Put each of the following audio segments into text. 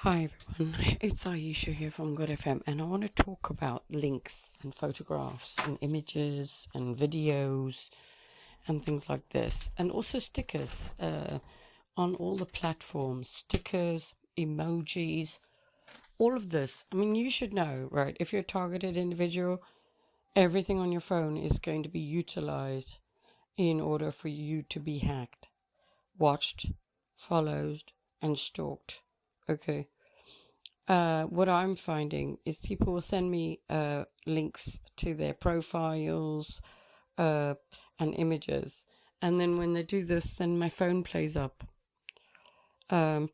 Hi everyone, it's Ayesha here from Good FM, and I want to talk about links and photographs and images and videos and things like this, and also stickers on all the platforms, stickers, emojis, all of this. I mean, you should know, right? If you're a targeted individual, everything on your phone is going to be utilized in order for you to be hacked, watched, followed, and stalked. Okay. What I'm finding is people will send me links to their profiles uh, and images, and then when they do this, then my phone plays up. Um,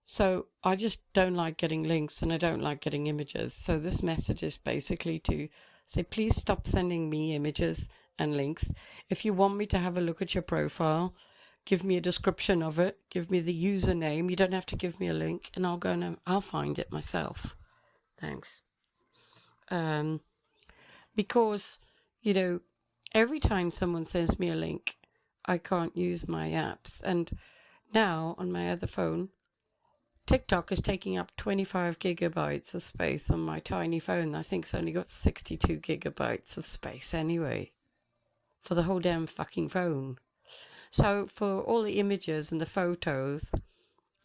so I just don't like getting links, and I don't like getting images. So this message is basically to say, please stop sending me images and links. If you want me to have a look at your profile, give me a description of it, give me the username. You don't have to give me a link, and I'll go and I'll find it myself. Thanks. Because, you know, every time someone sends me a link, I can't use my apps. And now on my other phone, TikTok is taking up 25 gigabytes of space on my tiny phone. I think it's only got 62 gigabytes of space anyway, for the whole damn fucking phone. So for all the images and the photos,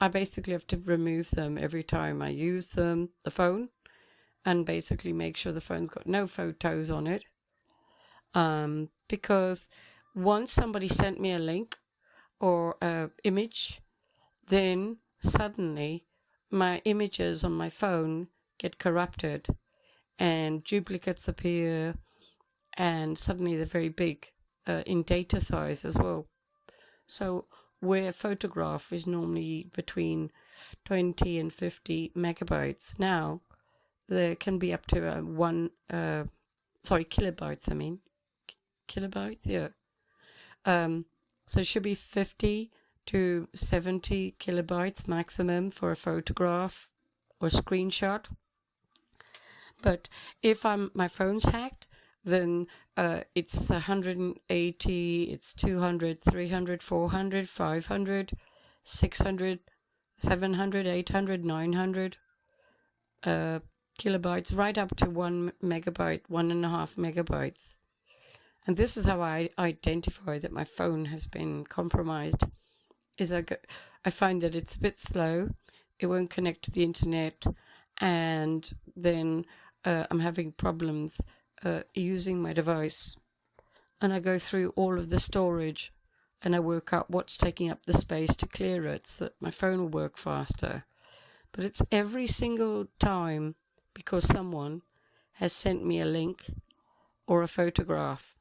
I basically have to remove them every time I use the phone, and basically make sure the phone's got no photos on it. Because once somebody sent me a link or an image, then suddenly my images on my phone get corrupted and duplicates appear, and suddenly they're very big in data size as well. So where a photograph is normally between 20 and 50 megabytes, now there can be up to kilobytes. I mean, kilobytes, yeah. So it should be 50 to 70 kilobytes maximum for a photograph or screenshot. But if my phone's hacked, then it's 180, it's 200, 300, 400, 500, 600, 700, 800, 900 kilobytes, right up to 1 megabyte, 1.5 megabytes. And this is how I identify that my phone has been compromised. I find that it's a bit slow, it won't connect to the internet, and then I'm having problems using my device. And I go through all of the storage, and I work out what's taking up the space to clear it so that my phone will work faster. But it's every single time because someone has sent me a link or a photograph.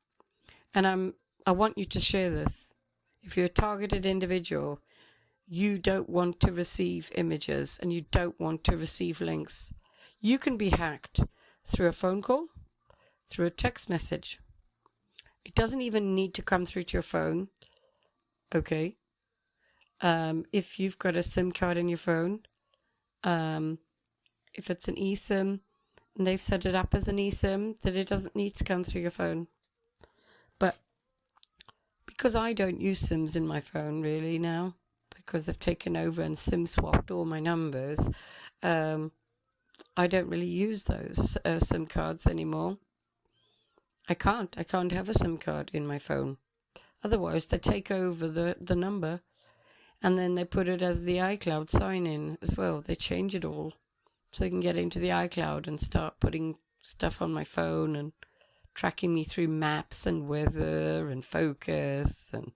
And I want you to share this. If you're a targeted individual, you don't want to receive images and you don't want to receive links. You can be hacked through a phone call, through a text message. It doesn't even need to come through to your phone. Okay. If you've got a SIM card in your phone, if it's an eSIM and they've set it up as an eSIM, that it doesn't need to come through your phone. But because I don't use SIMs in my phone really now, because they've taken over and SIM swapped all my numbers, I don't really use those SIM cards anymore. I can't have a SIM card in my phone. Otherwise, they take over the number, and then they put it as the iCloud sign-in as well. They change it all so you can get into the iCloud and start putting stuff on my phone and tracking me through maps and weather and focus, and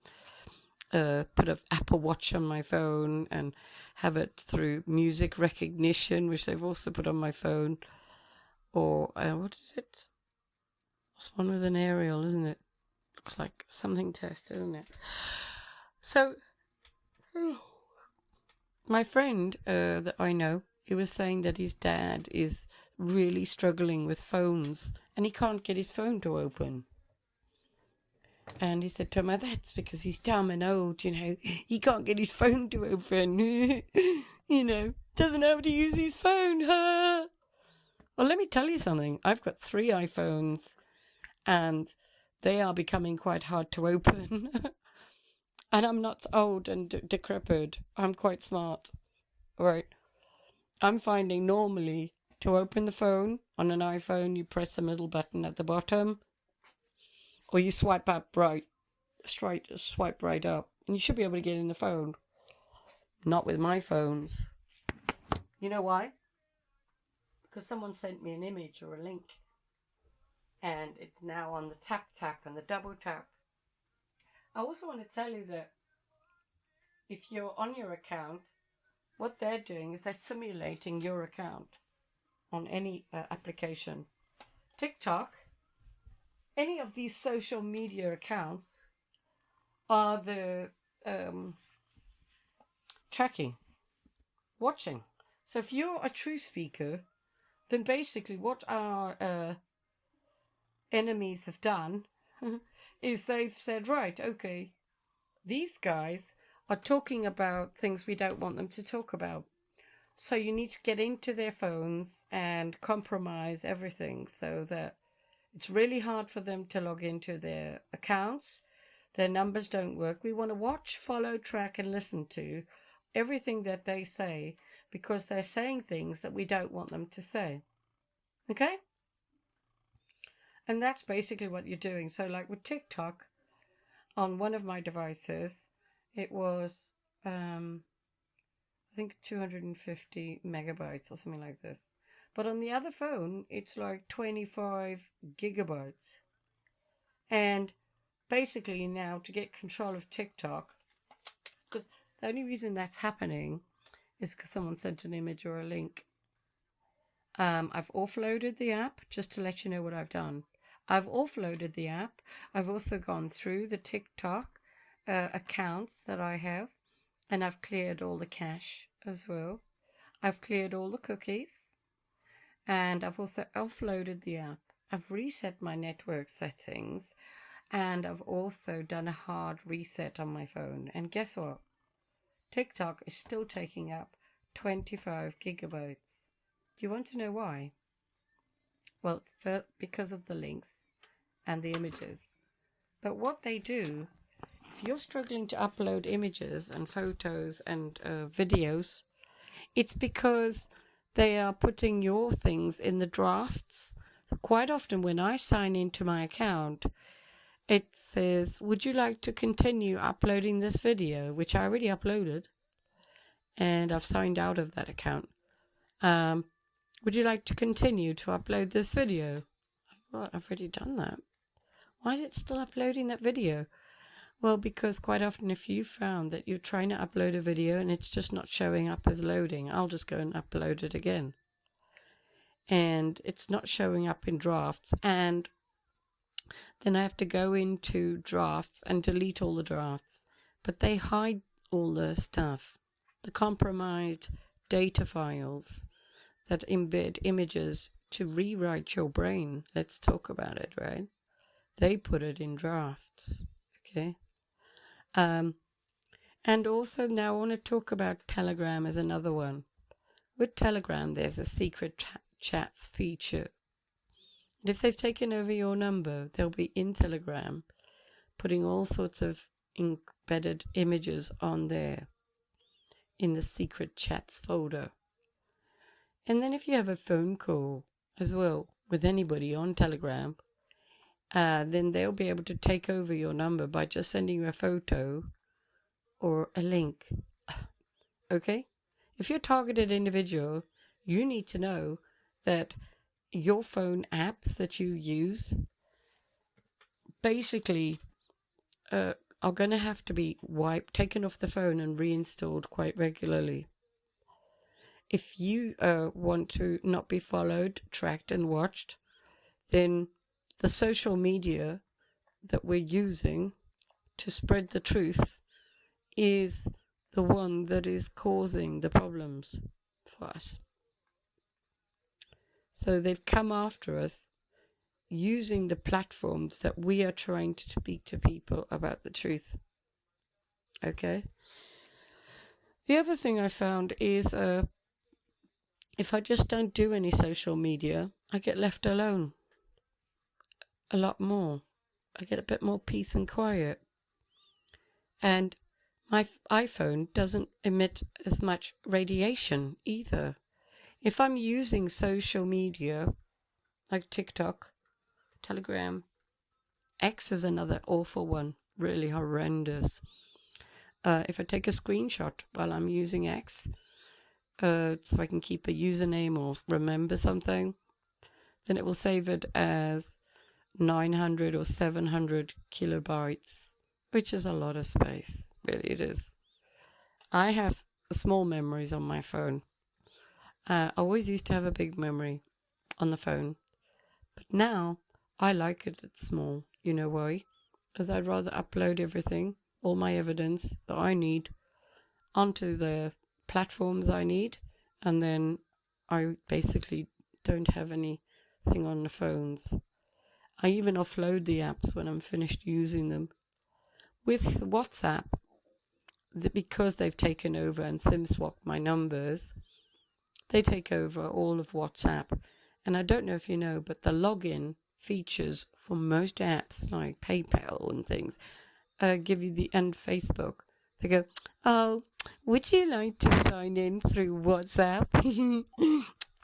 put an Apple Watch on my phone and have it through music recognition, which they've also put on my phone. Or what is it? It's one with an aerial, isn't it? Looks like something test, isn't it? So my friend that I know, he was saying that his dad is really struggling with phones and he can't get his phone to open. And he said to him, that's because he's dumb and old, he can't get his phone to open, doesn't know how to use his phone, huh? Well, let me tell you something. I've got 3 iPhones and they are becoming quite hard to open. And I'm not old and decrepit. I'm quite smart, right? I'm finding normally to open the phone on an iPhone, you press the middle button at the bottom, or you swipe up right, swipe right up, and you should be able to get in the phone. Not with my phones. You know why? Because someone sent me an image or a link, and it's now on the tap and the double tap. I also want to tell you that if you're on your account, what they're doing is they're simulating your account on any application. TikTok, any of these social media accounts are the tracking, watching. So if you're a true speaker, then basically what our enemies have done is they've said, right, okay, these guys are talking about things we don't want them to talk about. So you need to get into their phones and compromise everything so that it's really hard for them to log into their accounts. Their numbers don't work. We want to watch, follow, track, and listen to everything that they say because they're saying things that we don't want them to say. Okay? And that's basically what you're doing. So like with TikTok, on one of my devices, it was, I think 250 megabytes or something like this. But on the other phone, it's like 25 gigabytes. And basically now to get control of TikTok, because the only reason that's happening is because someone sent an image or a link. I've offloaded the app just to let you know what I've done. I've offloaded the app. I've also gone through the TikTok accounts that I have, and I've cleared all the cache as well. I've cleared all the cookies, and I've also offloaded the app. I've reset my network settings, and I've also done a hard reset on my phone. And guess what? TikTok is still taking up 25 gigabytes. Do you want to know why? Well, it's because of the links and the images. But what they do, if you're struggling to upload images and photos and videos, it's because they are putting your things in the drafts. So quite often when I sign into my account, it says, would you like to continue uploading this video, which I already uploaded, and I've signed out of that account. Would you like to continue to upload this video? Well, I've already done that. Why is it still uploading that video? Well, because quite often if you found that you're trying to upload a video and it's just not showing up as loading, I'll just go and upload it again. And it's not showing up in drafts. And then I have to go into drafts and delete all the drafts. But they hide all the stuff. The compromised data files that embed images to rewrite your brain. Let's talk about it, right? They put it in drafts, okay? And also now I want to talk about Telegram as another one. With Telegram, there's a secret chats feature. And if they've taken over your number, they'll be in Telegram, putting all sorts of embedded images on there in the secret chats folder. And then if you have a phone call as well with anybody on Telegram, then they'll be able to take over your number by just sending you a photo or a link. Okay? If you're a targeted individual, you need to know that your phone apps that you use basically are going to have to be taken off the phone and reinstalled quite regularly. If you want to not be followed, tracked, and watched, then the social media that we're using to spread the truth is the one that is causing the problems for us. So they've come after us using the platforms that we are trying to speak to people about the truth. Okay? The other thing I found is if I just don't do any social media, I get left alone a lot more. I get a bit more peace and quiet. And my iPhone doesn't emit as much radiation either. If I'm using social media like TikTok, Telegram, X is another awful one, really horrendous. If I take a screenshot while I'm using X, so I can keep a username or remember something, then it will save it as 900 or 700 kilobytes, which is a lot of space. Really, it is. I have small memories on my phone. I always used to have a big memory on the phone, but now I like it small. You know why? Because I'd rather upload everything, all my evidence that I need, onto the platforms I need, and then I basically don't have anything on the phones. I even offload the apps when I'm finished using them. With WhatsApp, because they've taken over and SIM swapped my numbers, they take over all of WhatsApp. And I don't know if you know, but the login features for most apps like PayPal and things give you and Facebook. They go, oh, would you like to sign in through WhatsApp?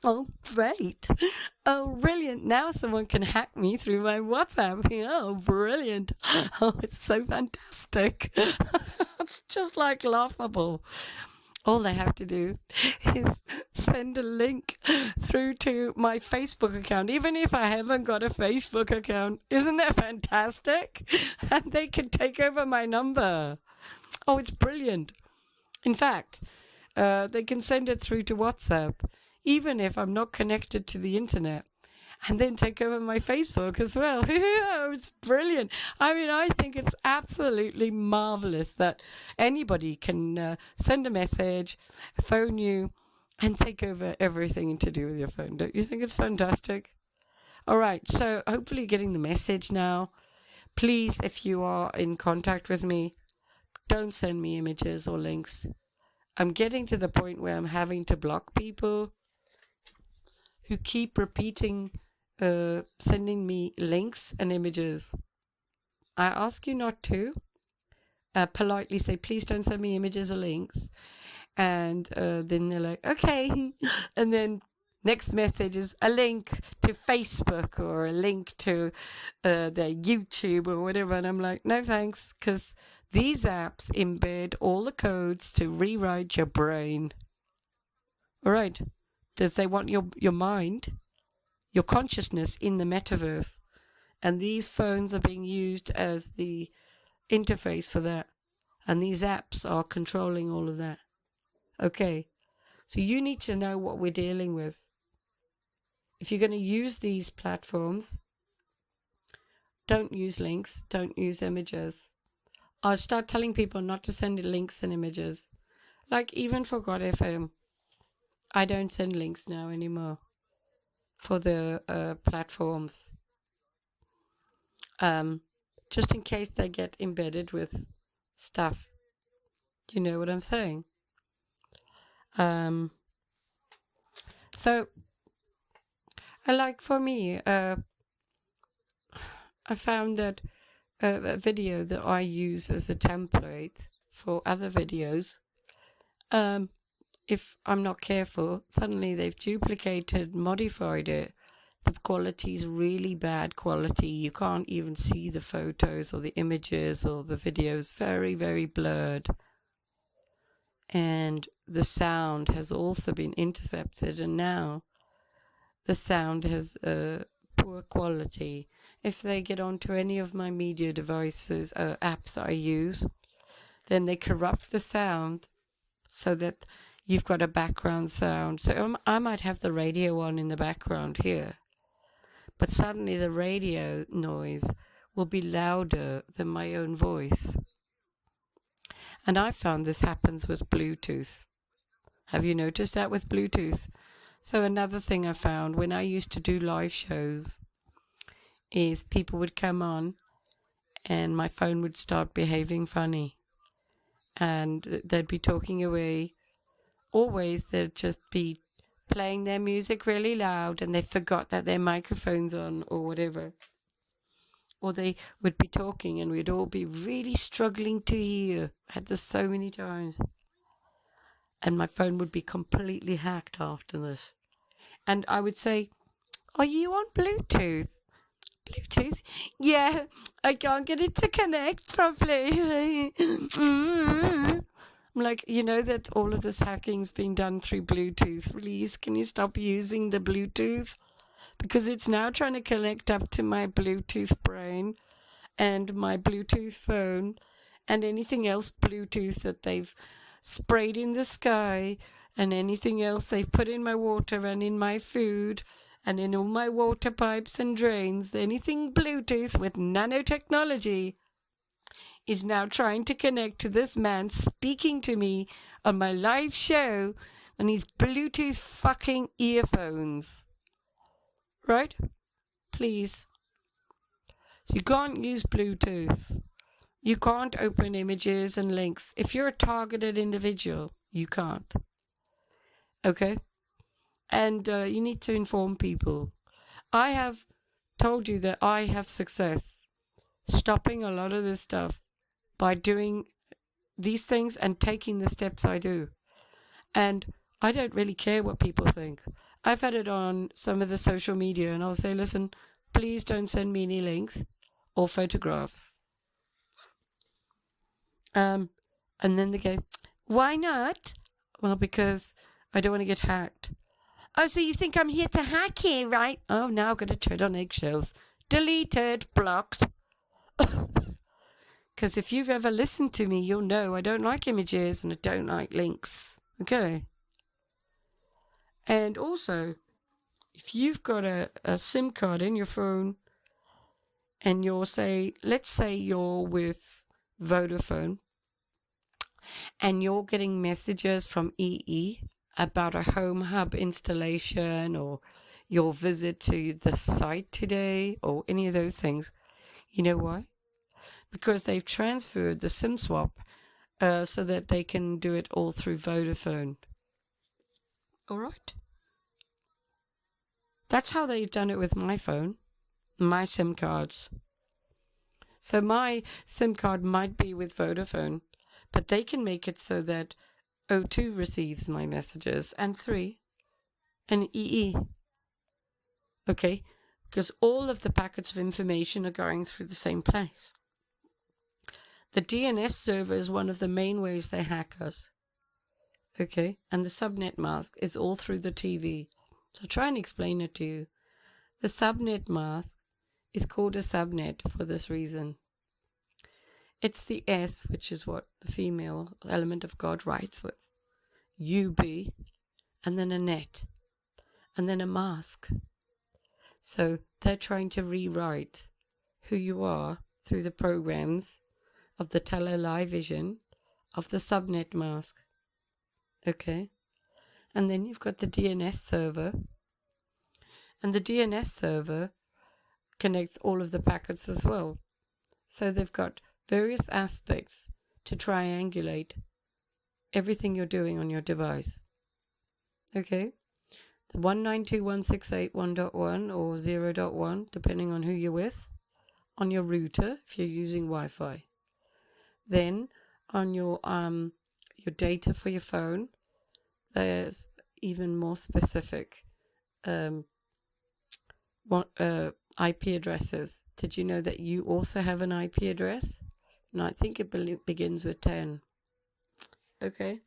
Oh, great. Oh, brilliant. Now someone can hack me through my WhatsApp. Oh, brilliant. Oh, it's so fantastic. It's just like laughable. All they have to do is send a link through to my Facebook account, even if I haven't got a Facebook account. Isn't that fantastic? And they can take over my number. Oh, it's brilliant. In fact, they can send it through to WhatsApp, even if I'm not connected to the internet, and then take over my Facebook as well. It's brilliant. I mean, I think it's absolutely marvelous that anybody can send a message, phone you, and take over everything to do with your phone. Don't you think it's fantastic? All right, so hopefully getting the message now. Please, if you are in contact with me, don't send me images or links. I'm getting to the point where I'm having to block people who keep repeating sending me links and images. I ask you not to. Politely say, please don't send me images or links. And then they're like, okay. And then next message is a link to Facebook or a link to their YouTube or whatever. And I'm like, no thanks, because these apps embed all the codes to rewrite your brain. All right. Does they want your mind, your consciousness in the metaverse? And these phones are being used as the interface for that. And these apps are controlling all of that. Okay. So you need to know what we're dealing with. If you're going to use these platforms, don't use links, don't use images. I'll start telling people not to send links and images. Like even for God FM, I don't send links now anymore for the platforms. Just in case they get embedded with stuff. Do you know what I'm saying? So, for me, I found that a video that I use as a template for other videos, if I'm not careful, suddenly they've duplicated, modified it. The quality is really bad quality. You can't even see the photos or the images or the videos. Very, very blurred. And the sound has also been intercepted, and now the sound has poor quality. If they get onto any of my media devices, apps that I use, then they corrupt the sound so that you've got a background sound. So I might have the radio on in the background here, but suddenly the radio noise will be louder than my own voice. And I found this happens with Bluetooth. Have you noticed that with Bluetooth? So another thing I found when I used to do live shows is people would come on and my phone would start behaving funny. And they'd be talking away. Always they'd just be playing their music really loud and they forgot that their microphone's on or whatever. Or they would be talking and we'd all be really struggling to hear. I had this so many times. And my phone would be completely hacked after this. And I would say, are you on Bluetooth? Bluetooth? Yeah, I can't get it to connect properly. I'm like, you know that all of this hacking's being done through Bluetooth. Please, can you stop using the Bluetooth? Because it's now trying to connect up to my Bluetooth brain and my Bluetooth phone and anything else Bluetooth that they've sprayed in the sky and anything else they've put in my water and in my food and in all my water pipes and drains. Anything Bluetooth with nanotechnology is now trying to connect to this man speaking to me on my live show on his Bluetooth fucking earphones. Right? Please. So you can't use Bluetooth. You can't open images and links. If you're a targeted individual, you can't. Okay? And you need to inform people. I have told you that I have success stopping a lot of this stuff by doing these things and taking the steps I do. And I don't really care what people think. I've had it on some of the social media and I'll say, listen, please don't send me any links or photographs. And then they go, why not? Well, because I don't want to get hacked. Oh, so you think I'm here to hack you, right? Oh, now I've got to tread on eggshells. Deleted, blocked. Because if you've ever listened to me, you'll know I don't like images and I don't like links. Okay? And also, if you've got a SIM card in your phone and let's say you're with Vodafone and you're getting messages from EE about a Home Hub installation or your visit to the site today or any of those things, you know why? Because they've transferred the SIM swap so that they can do it all through Vodafone. All right? That's how they've done it with my phone, my SIM cards. So my SIM card might be with Vodafone, but they can make it so that O2 receives my messages and 3 and EE. Okay? Because all of the packets of information are going through the same place. The DNS server is one of the main ways they hack us. Okay? And the subnet mask is all through the TV. So I'll try and explain it to you. The subnet mask is called a subnet for this reason. It's the S, which is what the female element of God writes with. UB, and then a net, and then a mask. So they're trying to rewrite who you are through the programs of the Tele Vision of the subnet mask. Okay? And then you've got the DNS server. And the DNS server connects all of the packets as well. So they've got various aspects to triangulate everything you're doing on your device. Okay? The 192.168.1.1 or 0.1, depending on who you're with, on your router if you're using Wi-Fi. Then on your data for your phone, there's even more specific IP addresses. Did you know that you also have an IP address? And I think it begins with 10. Okay,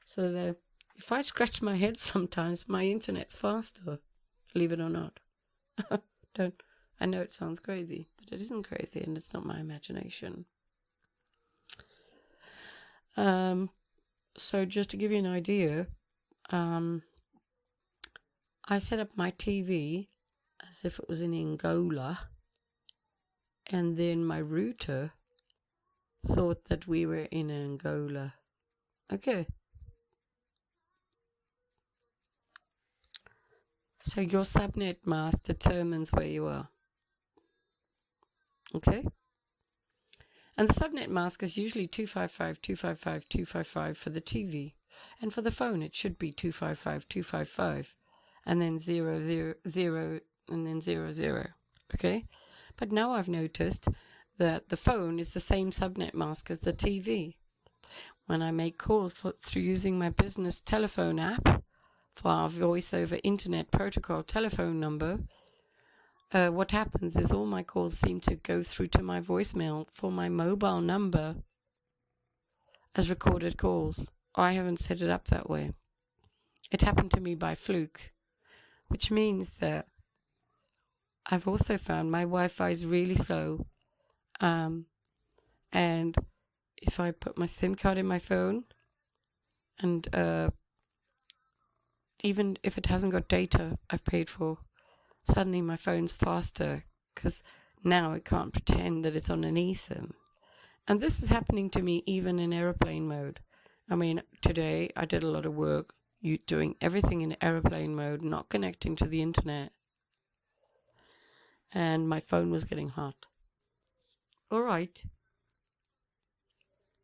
so if I scratch my head sometimes, my internet's faster, believe it or not. I know it sounds crazy, but it isn't crazy and it's not my imagination. So just to give you an idea, I set up my TV as if it was in Angola, and then my router thought that we were in Angola. Okay. So your subnet mask determines where you are. Okay? And the subnet mask is usually 255.255.255 for the TV. And for the phone, it should be 255.255 and then 000 and then 00. Okay? But now I've noticed that the phone is the same subnet mask as the TV. When I make calls through using my business telephone app, for our voice over internet protocol telephone number, what happens is all my calls seem to go through to my voicemail for my mobile number as recorded calls. I haven't set it up that way. It happened to me by fluke, which means that I've also found my Wi-Fi is really slow. And if I put my SIM card in my phone, and even if it hasn't got data I've paid for, suddenly my phone's faster because now it can't pretend that it's on an eSIM. And this is happening to me even in airplane mode. I mean, today I did a lot of work doing everything in airplane mode, not connecting to the internet. And my phone was getting hot. All right.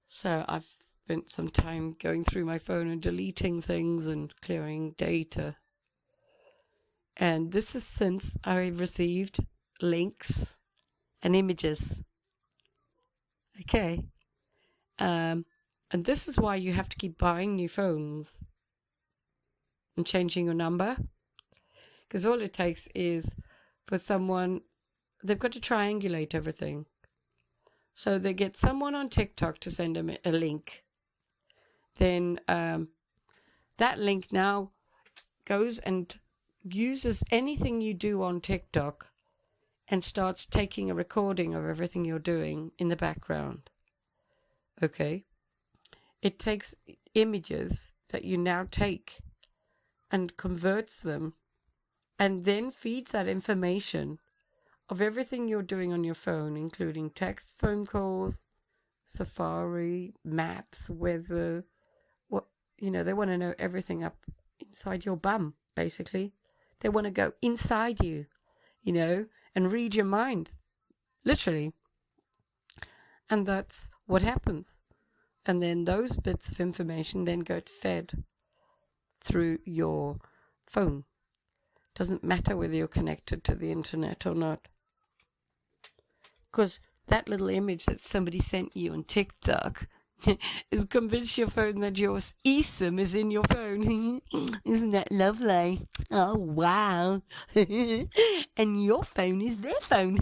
So I've spent some time going through my phone and deleting things and clearing data. And this is since I received links and images. Okay. And this is why you have to keep buying new phones and changing your number. Because all it takes is for someone, they've got to triangulate everything. So they get someone on TikTok to send them a link. Then that link now goes and uses anything you do on TikTok and starts taking a recording of everything you're doing in the background. Okay? It takes images that you now take and converts them and then feeds that information of everything you're doing on your phone, including text, phone calls, Safari, maps, weather, they want to know everything up inside your bum, basically. They want to go inside you, and read your mind, literally. And that's what happens. And then those bits of information then get fed through your phone. Doesn't matter whether you're connected to the internet or not. Because that little image that somebody sent you on TikTok is convinced your phone that your eSIM is in your phone. Isn't that lovely? Oh, wow. And your phone is their phone.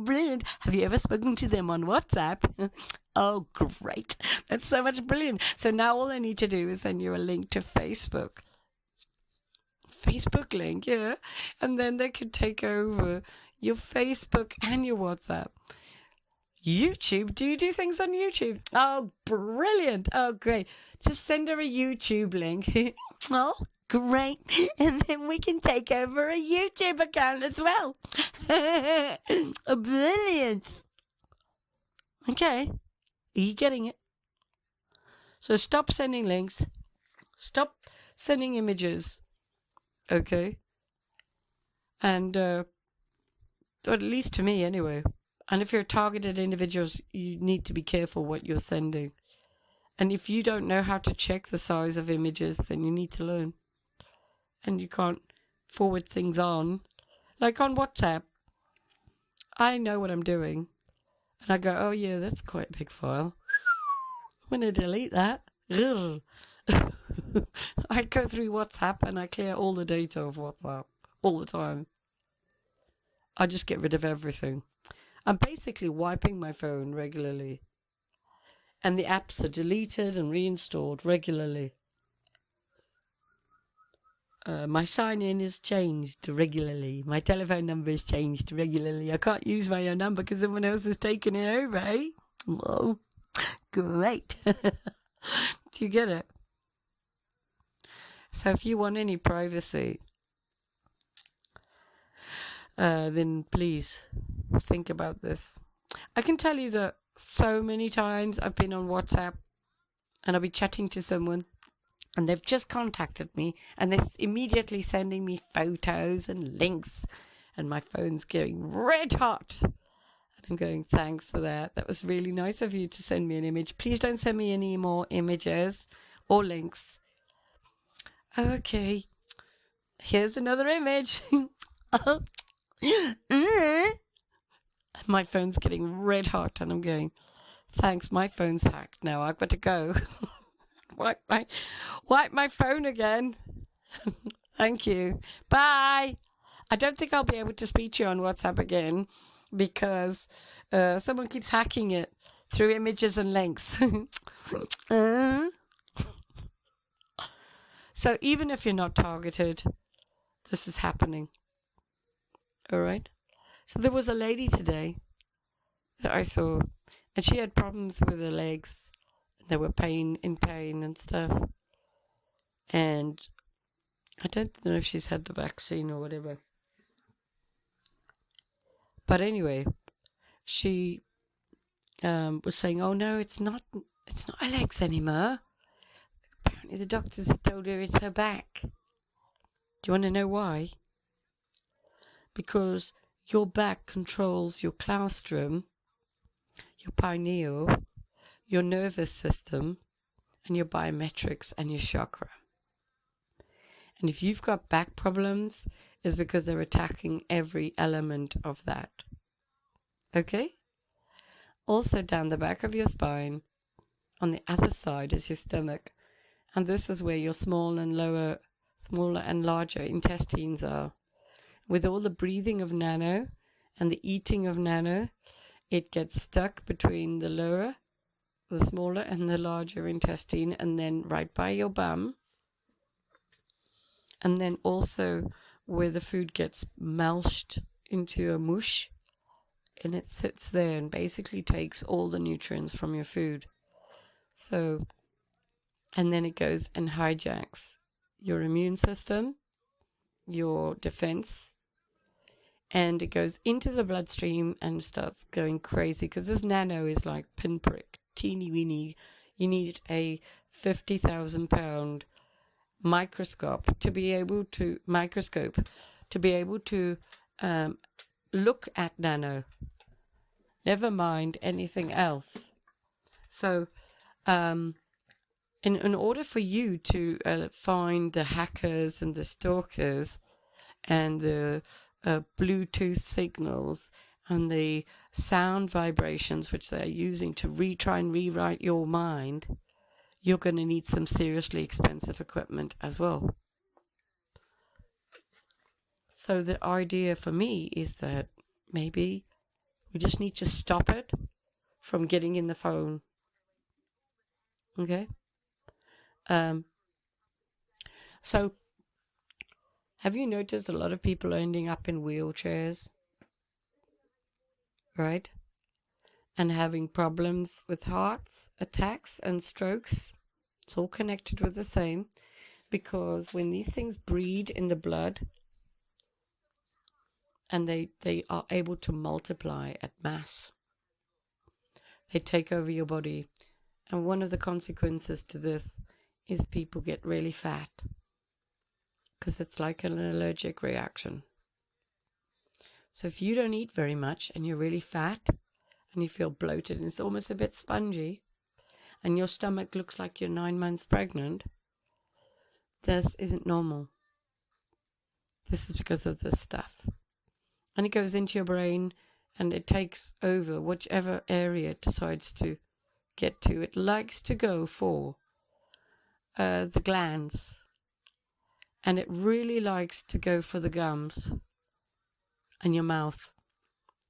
Brilliant. Have you ever spoken to them on WhatsApp? Oh, great. That's so much brilliant. So now all I need to do is send you a link to Facebook. Facebook link, yeah. And then they could take over your Facebook and your WhatsApp. YouTube? Do you do things on YouTube? Oh, brilliant. Oh, great. Just send her a YouTube link. Oh, great. And then we can take over a YouTube account as well. Oh, brilliant. Okay. Are you getting it? So stop sending links. Stop sending images. Okay? And, or at least to me anyway. And if you're targeted individuals, you need to be careful what you're sending. And if you don't know how to check the size of images, then you need to learn. And you can't forward things on. Like on WhatsApp, I know what I'm doing. And I go, oh yeah, that's quite a big file. I'm going to delete that. I go through WhatsApp and I clear all the data of WhatsApp all the time. I just get rid of everything. I'm basically wiping my phone regularly. And the apps are deleted and reinstalled regularly. My sign-in is changed regularly. My telephone number is changed regularly. I can't use my own number because someone else has taken it over, eh? Whoa, great. Do you get it? So if you want any privacy, then please think about this. I can tell you that so many times I've been on WhatsApp and I'll be chatting to someone and they've just contacted me and they're immediately sending me photos and links and my phone's getting red hot. And I'm going, thanks for that. That was really nice of you to send me an image. Please don't send me any more images or links. Okay, here's another image. Oh. My phone's getting red hot and I'm going, thanks, my phone's hacked now. I've got to go. wipe my phone again. Thank you. Bye. I don't think I'll be able to speak to you on WhatsApp again because someone keeps hacking it through images and links. So even if you're not targeted, this is happening. All right. So there was a lady today that I saw, and she had problems with her legs. They were in pain and stuff. And I don't know if she's had the vaccine or whatever. But she was saying, "Oh no, it's not her legs anymore. Apparently the doctors have told her it's her back." Do you want to know why? Because your back controls your claustrum, your pineal, your nervous system, and your biometrics and your chakra. And if you've got back problems, it's because they're attacking every element of that. Okay? Also down the back of your spine, on the other side is your stomach. And this is where your smaller and larger intestines are. With all the breathing of nano and the eating of nano, it gets stuck between the smaller and the larger intestine, and then right by your bum. And then also where the food gets mulched into a mush, and it sits there and basically takes all the nutrients from your food. So, and then it goes and hijacks your immune system, your defense, and it goes into the bloodstream and starts going crazy because this nano is like pinprick, teeny weeny. You need a 50,000 pound microscope to be able to look at nano. Never mind anything else. So, in order for you to find the hackers and the stalkers and the Bluetooth signals and the sound vibrations which they're using to try and rewrite your mind, you're going to need some seriously expensive equipment as well. So the idea for me is that maybe we just need to stop it from getting in the phone. Okay? So have you noticed a lot of people are ending up in wheelchairs? Right? And having problems with heart attacks and strokes. It's all connected with the same, because when these things breed in the blood and they are able to multiply at mass, they take over your body. And one of the consequences to this is people get really fat, because it's like an allergic reaction. So if you don't eat very much and you're really fat and you feel bloated and it's almost a bit spongy, and your stomach looks like you're 9 months pregnant, this isn't normal. This is because of this stuff. And it goes into your brain and it takes over whichever area it decides to get to. It likes to go for the glands, and it really likes to go for the gums and your mouth,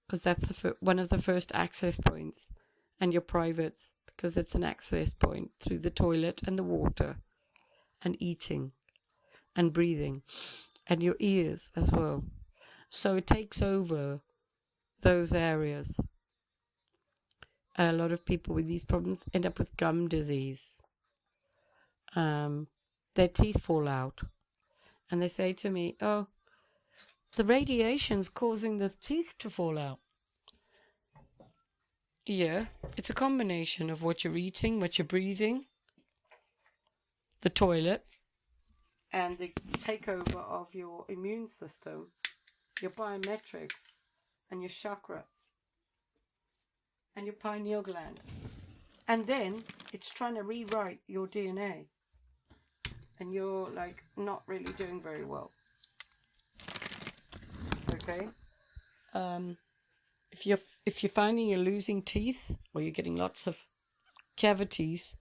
because that's one of the first access points, and your privates, because it's an access point through the toilet and the water and eating and breathing, and your ears as well. So it takes over those areas. A lot of people with these problems end up with gum disease. Their teeth fall out, and they say to me, "Oh, the radiation's causing the teeth to fall out." Yeah, it's a combination of what you're eating, what you're breathing, the toilet, and the takeover of your immune system, your biometrics, and your chakra, and your pineal gland. And then it's trying to rewrite your DNA, and you're like not really doing very well. Okay? If you're finding you're losing teeth or you're getting lots of cavities,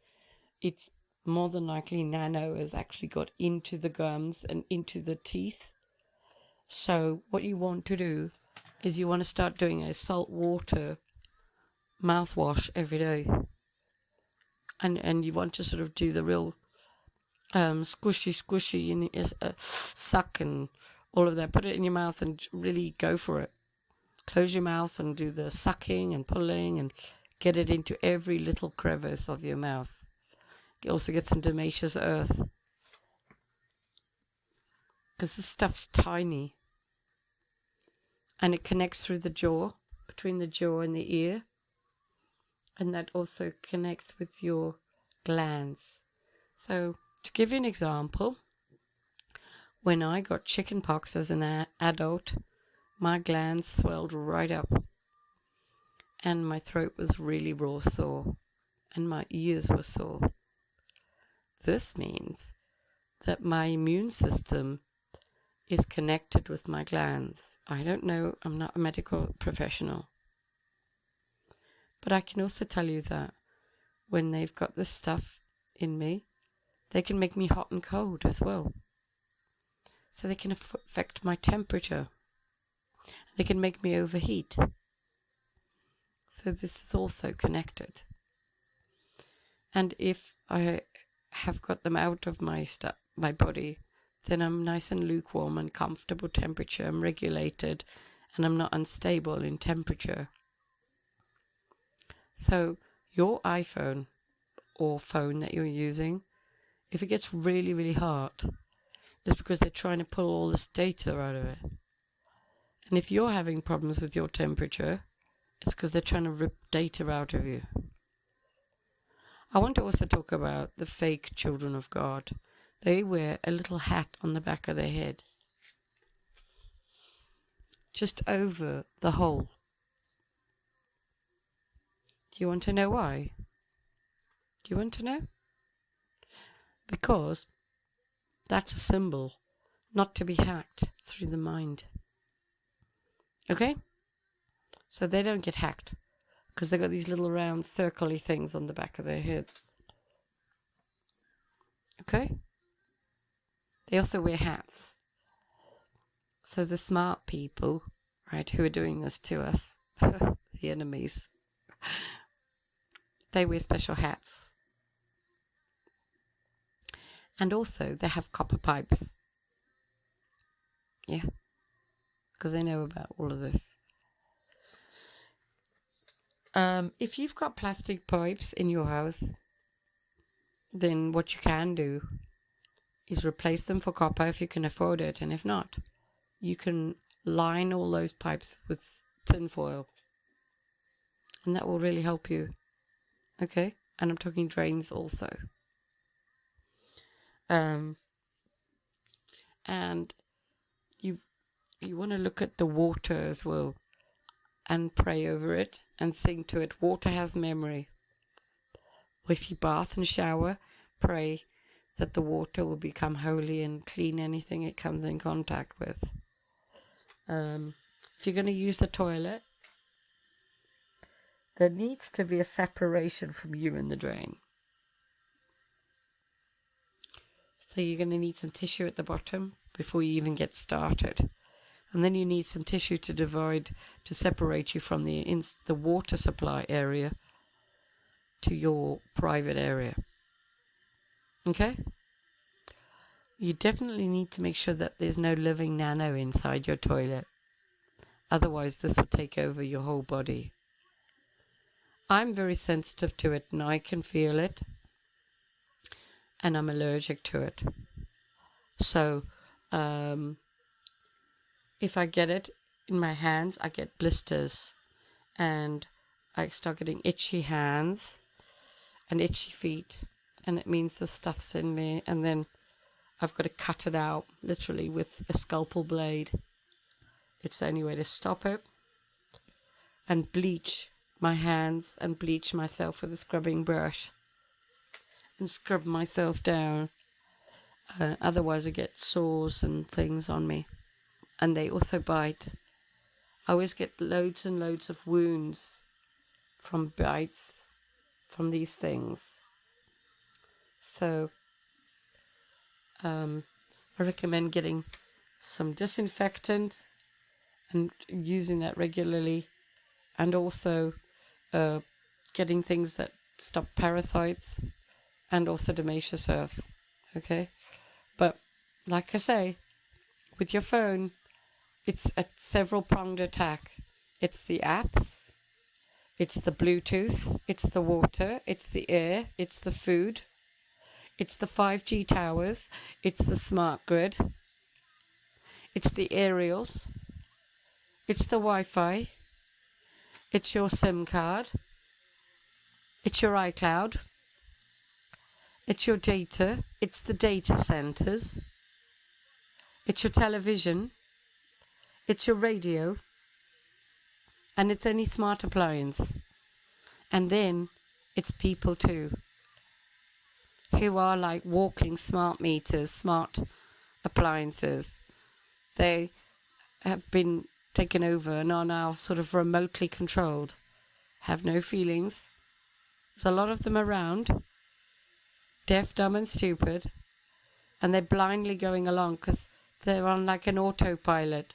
it's more than likely nano has actually got into the gums and into the teeth. So what you want to do is you want to start doing a salt water mouthwash every day. And you want to sort of do the real squishy and suck and all of that. Put it in your mouth and really go for it. Close your mouth and do the sucking and pulling and get it into every little crevice of your mouth. You also get some Domaceous earth, because this stuff's tiny and it connects through the jaw, between the jaw and the ear, and that also connects with your glands. So to give you an example, when I got chickenpox as an adult, my glands swelled right up and my throat was really raw sore and my ears were sore. This means that my immune system is connected with my glands. I don't know, I'm not a medical professional. But I can also tell you that when they've got this stuff in me, they can make me hot and cold as well. So they can affect my temperature. They can make me overheat. So this is also connected. And if I have got them out of my body, then I'm nice and lukewarm and comfortable temperature. I'm regulated and I'm not unstable in temperature. So your iPhone or phone that you're using, if it gets really, really hot, it's because they're trying to pull all this data out of it. And if you're having problems with your temperature, it's because they're trying to rip data out of you. I want to also talk about the fake children of God. They wear a little hat on the back of their head, just over the hole. Do you want to know why? Do you want to know? Because that's a symbol not to be hacked through the mind. Okay? So they don't get hacked because they've got these little round circly things on the back of their heads. Okay? They also wear hats. So the smart people, right, who are doing this to us, the enemies, they wear special hats. And also they have copper pipes. Yeah. Because they know about all of this. If you've got plastic pipes in your house, then what you can do is replace them for copper if you can afford it, and if not, you can line all those pipes with tin foil, and that will really help you. Okay? And I'm talking drains also. And you want to look at the water as well and pray over it and sing to it. Water has memory. If you bath and shower, pray that the water will become holy and clean anything it comes in contact with. If you're going to use the toilet, there needs to be a separation from you and the drain. So you're going to need some tissue at the bottom before you even get started. And then you need some tissue to separate you from the water supply area to your private area. Okay? You definitely need to make sure that there's no living nano inside your toilet. Otherwise, this will take over your whole body. I'm very sensitive to it and I can feel it. And I'm allergic to it. So, if I get it in my hands, I get blisters. And I start getting itchy hands and itchy feet. And it means the stuff's in me. And then I've got to cut it out, literally, with a scalpel blade. It's the only way to stop it. And bleach my hands and bleach myself with a scrubbing brush. And scrub myself down. Otherwise I get sores and things on me. And they also bite. I always get loads and loads of wounds from bites from these things. So I recommend getting some disinfectant and using that regularly, and also getting things that stop parasites and also Damascus earth. Okay, but like I say, with your phone, it's a several pronged attack. It's the apps, it's the Bluetooth, it's the water, it's the air, it's the food, it's the 5G towers, it's the smart grid, it's the aerials, it's the Wi-Fi, it's your SIM card, it's your iCloud, it's your data, it's the data centers, it's your television, it's your radio, and it's any smart appliance. And then it's people too, who are like walking smart meters, smart appliances. They have been taken over and are now sort of remotely controlled, have no feelings. There's a lot of them around, deaf, dumb and stupid, and they're blindly going along because they're on like an autopilot.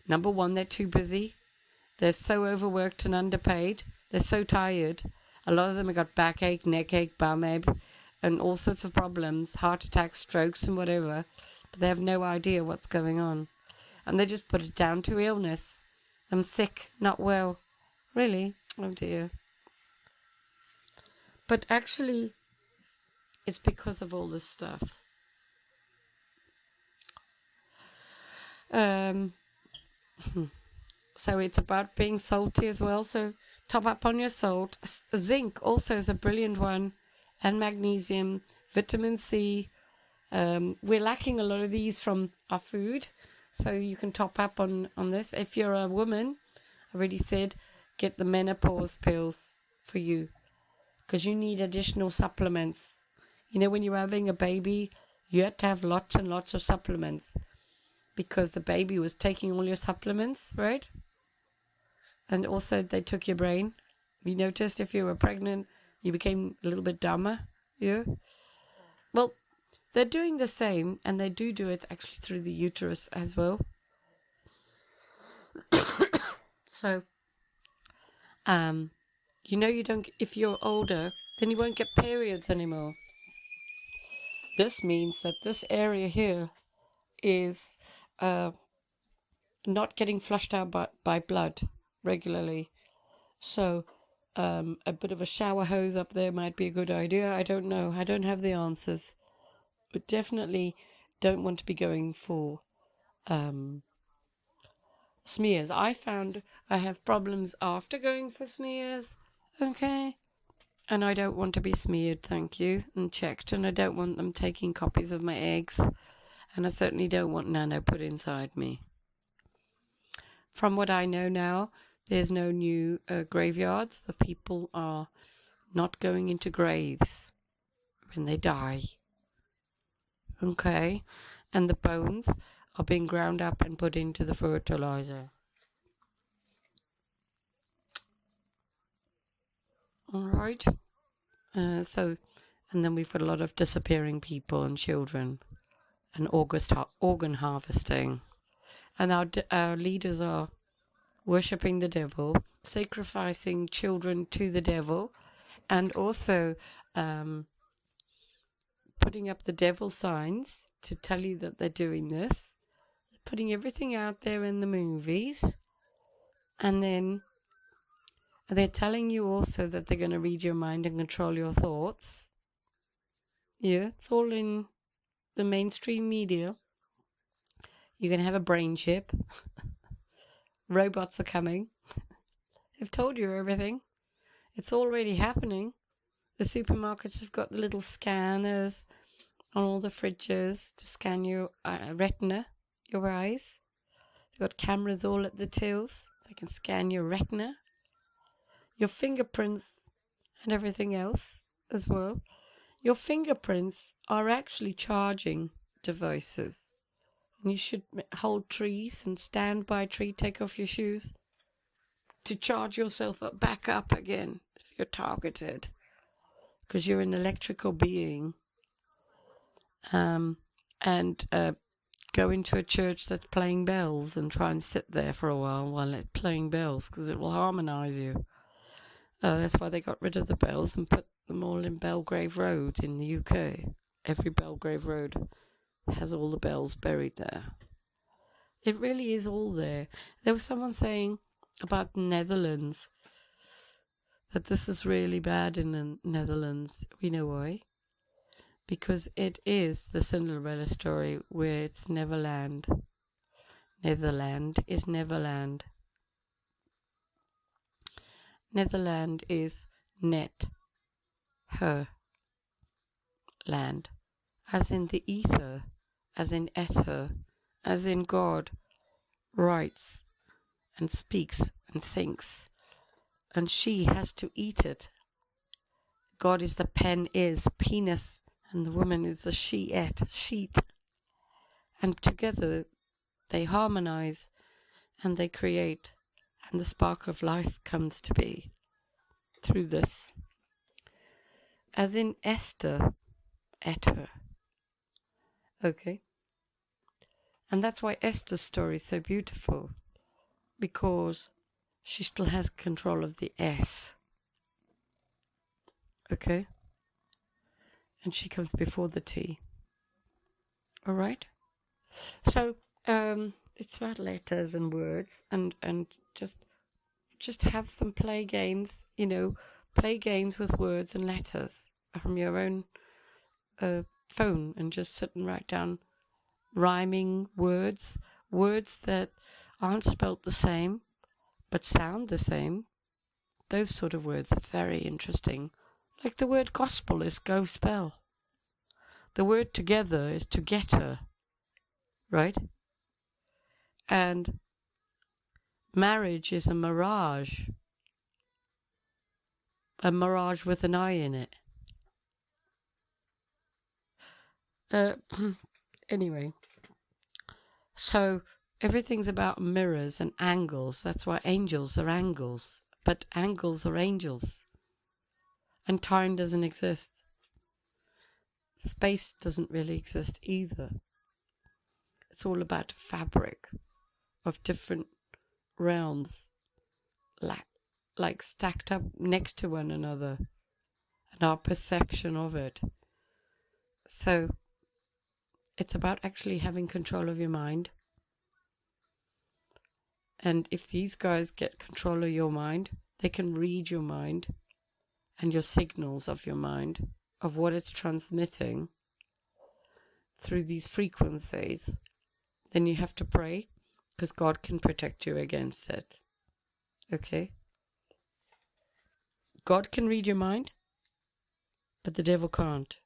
Number one, they're too busy. They're so overworked and underpaid. They're so tired. A lot of them have got backache, neck-ache, bum-ache, and all sorts of problems, heart attacks, strokes and whatever. But they have no idea what's going on. And they just put it down to illness. I'm sick, not well. Really? Oh dear. But actually, it's because of all this stuff. So it's about being salty as well. So top up on your salt. Zinc also is a brilliant one. And magnesium, vitamin C. We're lacking a lot of these from our food. So you can top up on this. If you're a woman, I already said, get the menopause pills for you. Because you need additional supplements. You know, when you're having a baby, you have to have lots and lots of supplements. Because the baby was taking all your supplements, right? And also they took your brain. You noticed if you were pregnant, you became a little bit dumber. Yeah. Well, they're doing the same, and they do it actually through the uterus as well. So, you know, you don't. If you're older, then you won't get periods anymore. This means that this area here is not getting flushed out by blood regularly. So a bit of a shower hose up there might be a good idea. I don't know. I don't have the answers. But definitely don't want to be going for smears. I found I have problems after going for smears. Okay. And I don't want to be smeared, thank you, and checked. And I don't want them taking copies of my eggs. And I certainly don't want nano put inside me. From what I know now, there's no new graveyards. The people are not going into graves when they die. Okay? And the bones are being ground up and put into the fertilizer. Alright? And then we've got a lot of disappearing people and children. And organ harvesting. And our leaders are worshipping the devil, sacrificing children to the devil, and also putting up the devil signs to tell you that they're doing this, putting everything out there in the movies, and then they're telling you also that they're going to read your mind and control your thoughts. Yeah, it's all in the mainstream media. You're going to have a brain chip. Robots are coming. They've told you everything. It's already happening. The supermarkets have got the little scanners on all the fridges to scan your retina, your eyes. They've got cameras all at the tills so they can scan your retina, your fingerprints, and everything else as well. Your fingerprints are actually charging devices. And you should hold trees and stand by a tree, take off your shoes to charge yourself back up again if you're targeted. Because you're an electrical being. and go into a church that's playing bells and try and sit there for a while it's playing bells, because it will harmonize you. That's why they got rid of the bells and put them all in Belgrave Road in the UK. Every Belgrave Road has all the bells buried there. It really is all there. There was someone saying about the Netherlands that this is really bad in the Netherlands. We know why. Because it is the Cinderella story where it's Neverland. Netherland is Neverland. Netherland is net, her, land. As in the ether, as in ether, as in God writes and speaks and thinks. And she has to eat it. God is the pen is, penis, and the woman is the sheet. And together they harmonize and they create, and the spark of life comes to be through this. As in Esther, Ether. Okay? And that's why Esther's story is so beautiful, because she still has control of the S. Okay? And she comes before the T. Alright? So, it's about letters and words, and just have them play games, play games with words and letters from your own phone, and just sit and write down rhyming words that aren't spelt the same but sound the same. Those sort of words are very interesting. Like the word gospel is go spell. The word together is together, right? And marriage is a mirage with an I in it. Anyway, so everything's about mirrors and angles. That's why angels are angles, but angles are angels. And time doesn't exist. Space doesn't really exist either. It's all about fabric of different realms, like stacked up next to one another, and our perception of it. So it's about actually having control of your mind. And if these guys get control of your mind, they can read your mind and your signals of your mind, of what it's transmitting through these frequencies. Then you have to pray, because God can protect you against it. Okay? God can read your mind, but the devil can't.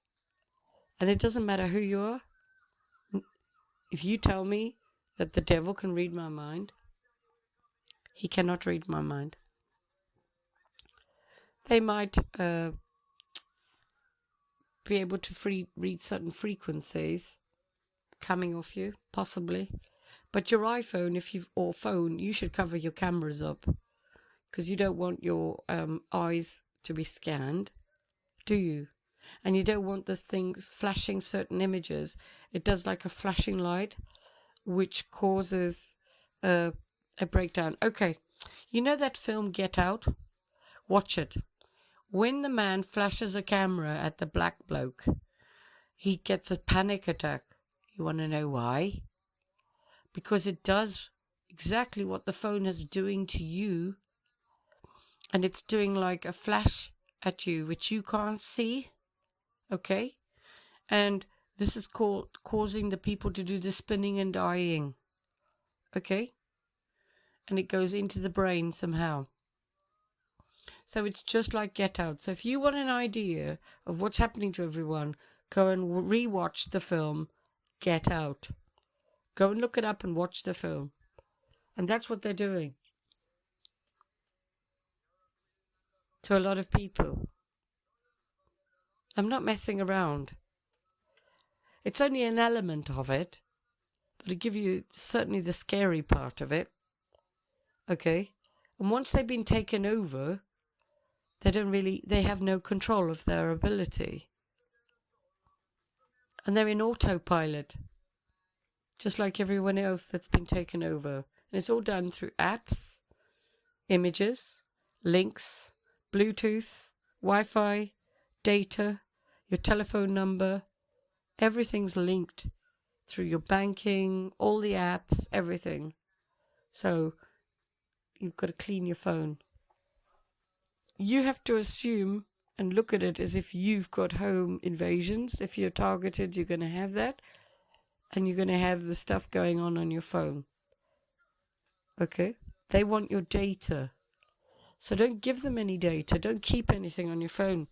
And it doesn't matter who you are. If you tell me that the devil can read my mind, he cannot read my mind. They might be able to read certain frequencies coming off you, possibly. But your iPhone, or phone, you should cover your cameras up, because you don't want your eyes to be scanned, do you? And you don't want this thing flashing certain images. It does like a flashing light, which causes a breakdown. Okay, you know that film Get Out? Watch it. When the man flashes a camera at the black bloke, he gets a panic attack. You want to know why? Because it does exactly what the phone is doing to you, and it's doing like a flash at you, which you can't see. Okay? And this is causing the people to do the spinning and dying. Okay? And it goes into the brain somehow. So it's just like Get Out. So if you want an idea of what's happening to everyone, go and rewatch the film Get Out. Go and look it up and watch the film. And that's what they're doing to a lot of people. I'm not messing around. It's only an element of it, but I give you certainly the scary part of it. Okay? And once they've been taken over, they have no control of their ability. and they're in autopilot, just like everyone else that's been taken over. And it's all done through apps, images, links, Bluetooth, Wi-Fi, data, your telephone number. Everything's linked through your banking, all the apps, everything. So you've got to clean your phone. You have to assume and look at it as if you've got home invasions. If you're targeted, you're going to have that. And you're going to have the stuff going on your phone. Okay? They want your data. So don't give them any data. Don't keep anything on your phone.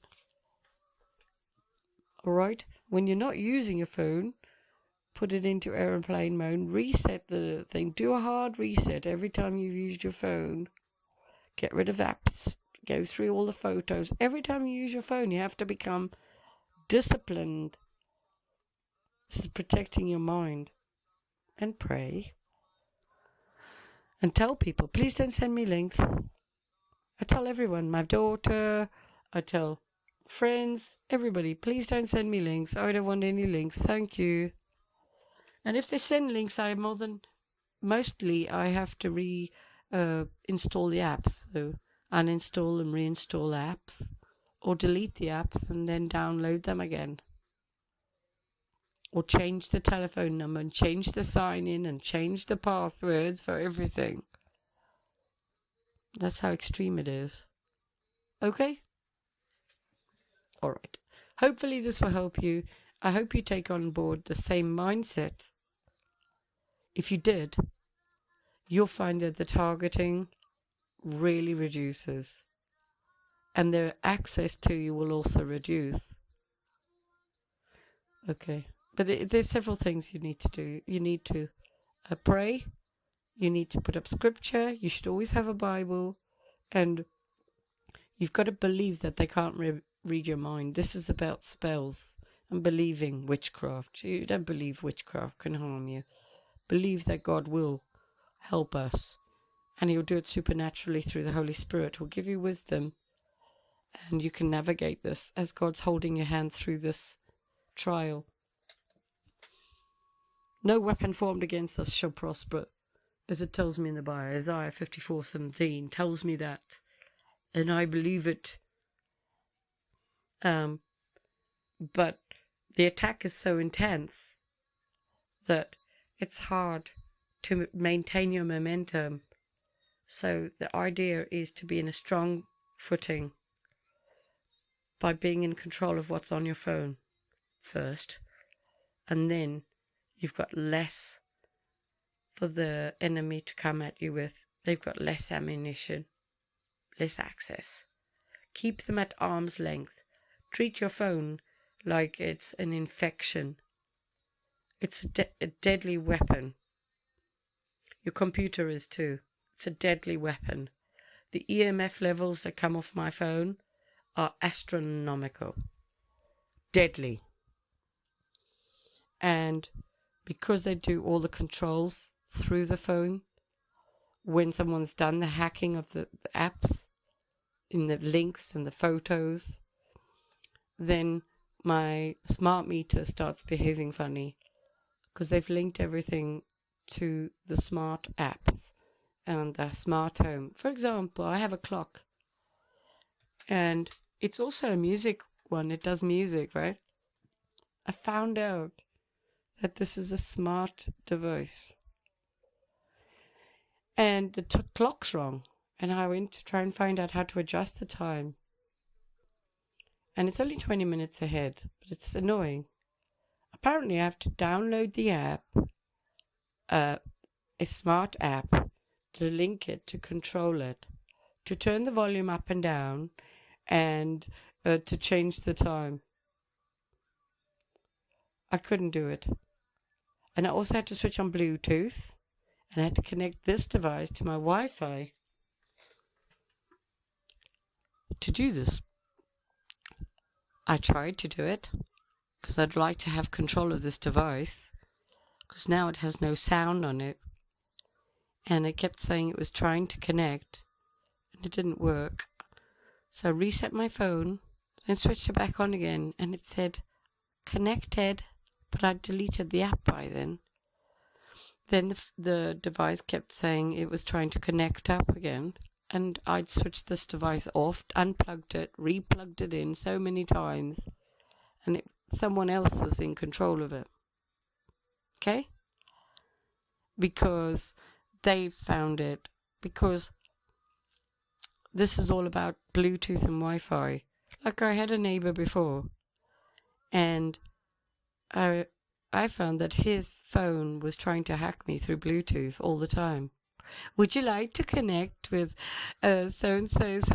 Alright? When you're not using your phone, put it into airplane mode, reset the thing. Do a hard reset every time you've used your phone. Get rid of apps. Go through all the photos. Every time you use your phone, you have to become disciplined. This is protecting your mind. And pray. And tell people, please don't send me links. I tell everyone, my daughter, I tell friends, everybody, please don't send me links. I don't want any links. Thank you. And if they send links, mostly I have to install the apps. So uninstall and reinstall apps, or delete the apps and then download them again. Or change the telephone number and change the sign-in and change the passwords for everything. That's how extreme it is. Okay? Alright. Hopefully this will help you. I hope you take on board the same mindset. If you did, you'll find that the targeting really reduces. And their access to you will also reduce. Okay. But there's several things you need to do. You need to pray. You need to put up scripture. You should always have a Bible. And you've got to believe that they can't read your mind. This is about spells and believing witchcraft. You don't believe witchcraft can harm you. Believe that God will help us. And He'll do it supernaturally through the Holy Spirit. He'll give you wisdom. And you can navigate this as God's holding your hand through this trial. No weapon formed against us shall prosper, as it tells me in the Bible. Isaiah 54:17 tells me that, and I believe it. But the attack is so intense that it's hard to maintain your momentum. So the idea is to be in a strong footing by being in control of what's on your phone first, and then you've got less for the enemy to come at you with. They've got less ammunition, less access. Keep them at arm's length. Treat your phone like it's an infection. It's a deadly weapon. Your computer is too. It's a deadly weapon. The EMF levels that come off my phone are astronomical. Deadly. And because they do all the controls through the phone, when someone's done the hacking of the apps, in the links and the photos, then my smart meter starts behaving funny because they've linked everything to the smart apps and the smart home. For example, I have a clock and it's also a music one. It does music, right? I found out that this is a smart device. And the clock's wrong. And I went to try and find out how to adjust the time. And it's only 20 minutes ahead, but it's annoying. Apparently I have to download the app, a smart app, to link it, to control it, to turn the volume up and down, and to change the time. I couldn't do it. And I also had to switch on Bluetooth, and I had to connect this device to my Wi-Fi to do this. I tried to do it because I'd like to have control of this device, because now it has no sound on it, and it kept saying it was trying to connect and it didn't work. So I reset my phone and switched it back on again, and it said connected, but I deleted the app by then. Then the device kept saying it was trying to connect up again, and I'd switched this device off, unplugged it, replugged it in so many times, and someone else was in control of it. Okay? Because they found it. Because this is all about Bluetooth and Wi-Fi. Like, I had a neighbor before, and I found that his phone was trying to hack me through Bluetooth all the time. Would you like to connect with so-and-so's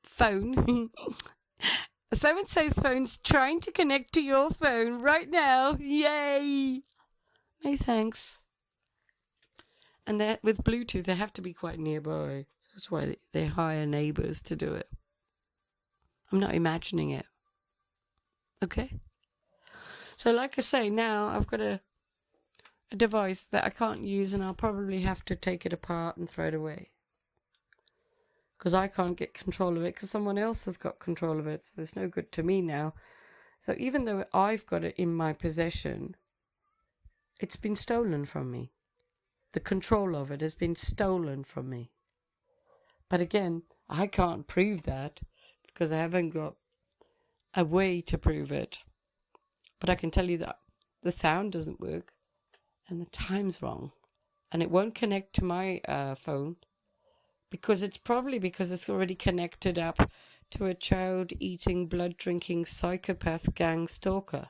phone? So-and-so's phone's trying to connect to your phone right now. Yay! No thanks. And that with Bluetooth, they have to be quite nearby. So that's why they hire neighbors to do it. I'm not imagining it. Okay? So like I say, now I've got a device that I can't use, and I'll probably have to take it apart and throw it away. Because I can't get control of it, because someone else has got control of it, so it's no good to me now. So even though I've got it in my possession, it's been stolen from me. The control of it has been stolen from me. But again, I can't prove that, because I haven't got a way to prove it. But I can tell you that the sound doesn't work, and the time's wrong, and it won't connect to my phone, because it's already connected up to a child-eating, blood-drinking psychopath gang stalker.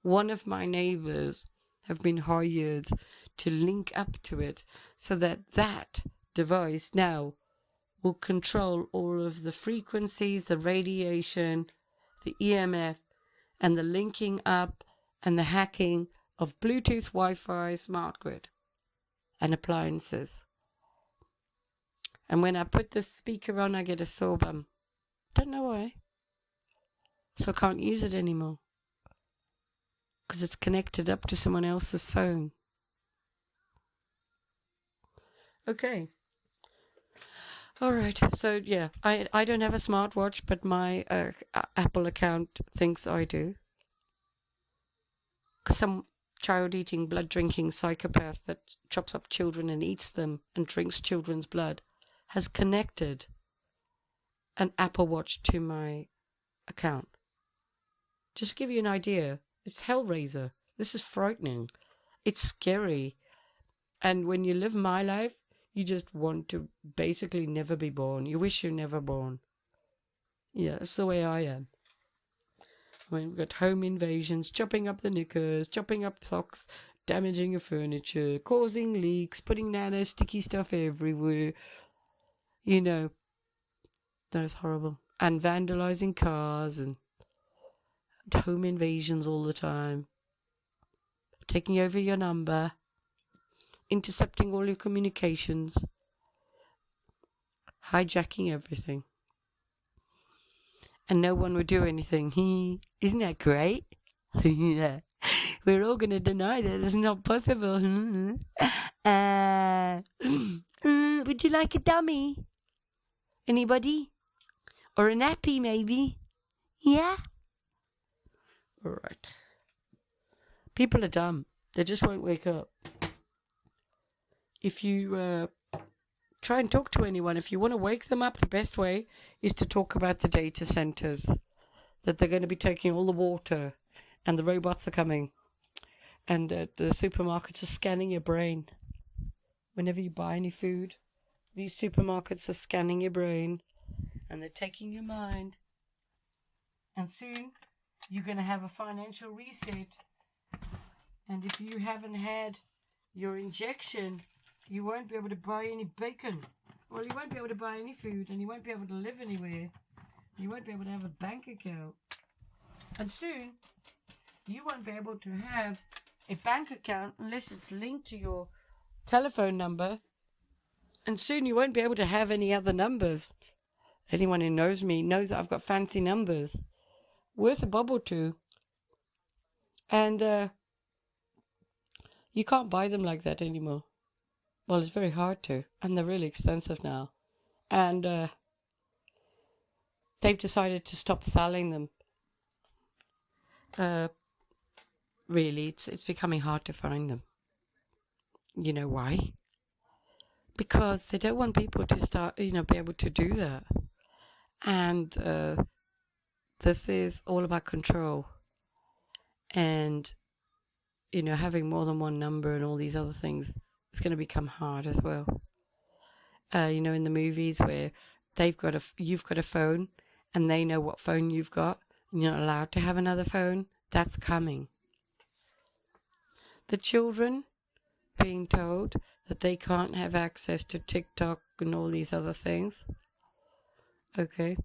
One of my neighbors have been hired to link up to it so that device now will control all of the frequencies, the radiation, the EMF, and the linking up and the hacking of Bluetooth, Wi-Fi, smart grid, and appliances. And when I put the speaker on, I get a sore bum. Don't know why. So I can't use it anymore, because it's connected up to someone else's phone. Okay. All right. So yeah, I don't have a smartwatch, but my Apple account thinks I do. Some child-eating, blood-drinking psychopath that chops up children and eats them and drinks children's blood has connected an Apple Watch to my account. Just to give you an idea, it's Hellraiser. This is frightening. It's scary. And when you live my life, you just want to basically never be born. You wish you're never born. Yeah, that's the way I am. I mean, we've got home invasions, chopping up the knickers, chopping up socks, damaging your furniture, causing leaks, putting nano sticky stuff everywhere. You know, that's horrible. And vandalizing cars and home invasions all the time. Taking over your number. Intercepting all your communications. Hijacking everything. And no one would do anything. Isn't that great? Yeah. We're all going to deny that it's not possible. Would you like a dummy? Anybody? Or a nappy, maybe? Yeah? All right. People are dumb. They just won't wake up. If you try and talk to anyone, if you want to wake them up, the best way is to talk about the data centers, that they're going to be taking all the water, and the robots are coming, and the supermarkets are scanning your brain. Whenever you buy any food, these supermarkets are scanning your brain, and they're taking your mind, and soon you're going to have a financial reset. And if you haven't had your injection, you won't be able to buy any bacon. Well, you won't be able to buy any food, and you won't be able to live anywhere. You won't be able to have a bank account. And soon, you won't be able to have a bank account unless it's linked to your telephone number. And soon you won't be able to have any other numbers. Anyone who knows me knows that I've got fancy numbers. Worth a bob or two. And you can't buy them like that anymore. Well, it's very hard to. And they're really expensive now. And they've decided to stop selling them. really, it's becoming hard to find them. You know why? Because they don't want people to start, be able to do that. And this is all about control. And, having more than one number and all these other things is going to become hard as well. In the movies where you've got a phone and they know what phone you've got, and you're not allowed to have another phone, that's coming. The children being told that they can't have access to TikTok and all these other things, okay,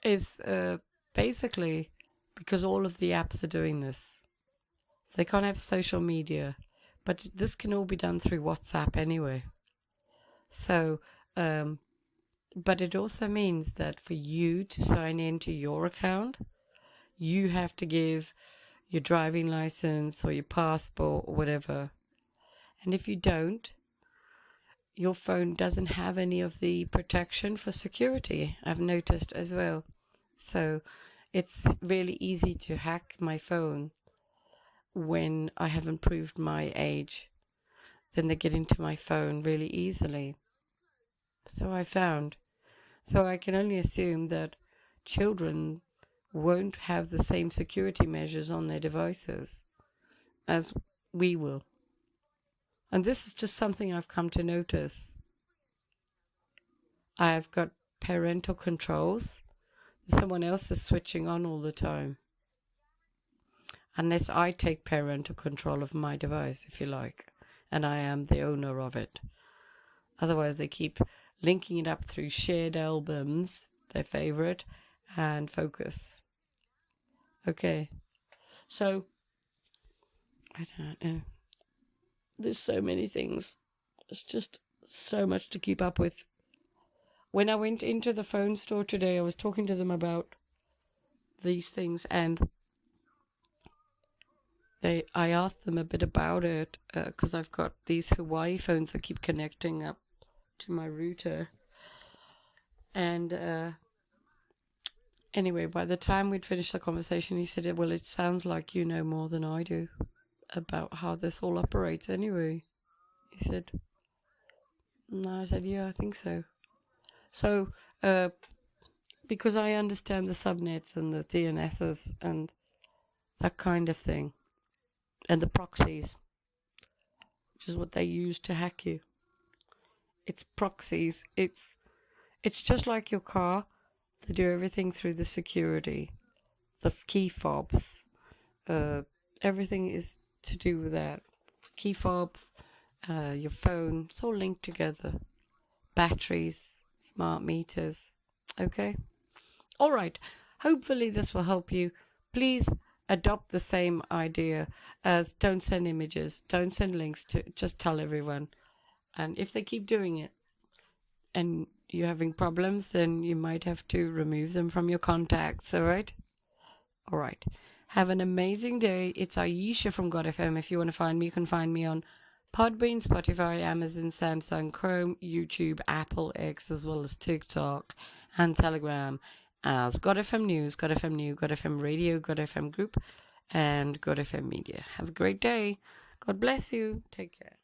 is basically because all of the apps are doing this. So they can't have social media, but this can all be done through WhatsApp anyway. So, but it also means that for you to sign into your account, you have to give your driving license or your passport or whatever. And if you don't, your phone doesn't have any of the protection for security, I've noticed as well. So it's really easy to hack my phone when I haven't proved my age. Then they get into my phone really easily. So I found. So I can only assume that children won't have the same security measures on their devices as we will. And this is just something I've come to notice. I've got parental controls. Someone else is switching on all the time. Unless I take parental control of my device, if you like, and I am the owner of it. Otherwise, they keep linking it up through shared albums, their favorite, and focus. Okay. So, I don't know. There's so many things. It's just so much to keep up with. When I went into the phone store today, I was talking to them about these things, and I asked them a bit about it because I've got these Hawaii phones that keep connecting up to my router. And anyway, by the time we'd finished the conversation, he said, well, it sounds like you know more than I do about how this all operates anyway. He said, no, I said, yeah, I think so. So, because I understand the subnets and the DNSs and that kind of thing, and the proxies, which is what they use to hack you. It's proxies. It's just like your car. They do everything through the security, the key fobs. Everything is to do with that. Key fobs, your phone, it's all linked together. Batteries, smart meters. Okay? All right. Hopefully this will help you. Please adopt the same idea as don't send images, don't send links, to just tell everyone. And if they keep doing it and you're having problems, then you might have to remove them from your contacts. All right? All right. Have an amazing day. It's Aisha from God FM. If you want to find me, you can find me on Podbean, Spotify, Amazon, Samsung, Chrome, YouTube, Apple, X, as well as TikTok and Telegram as God FM News, God FM New, God FM Radio, God FM Group, and God FM Media. Have a great day. God bless you. Take care.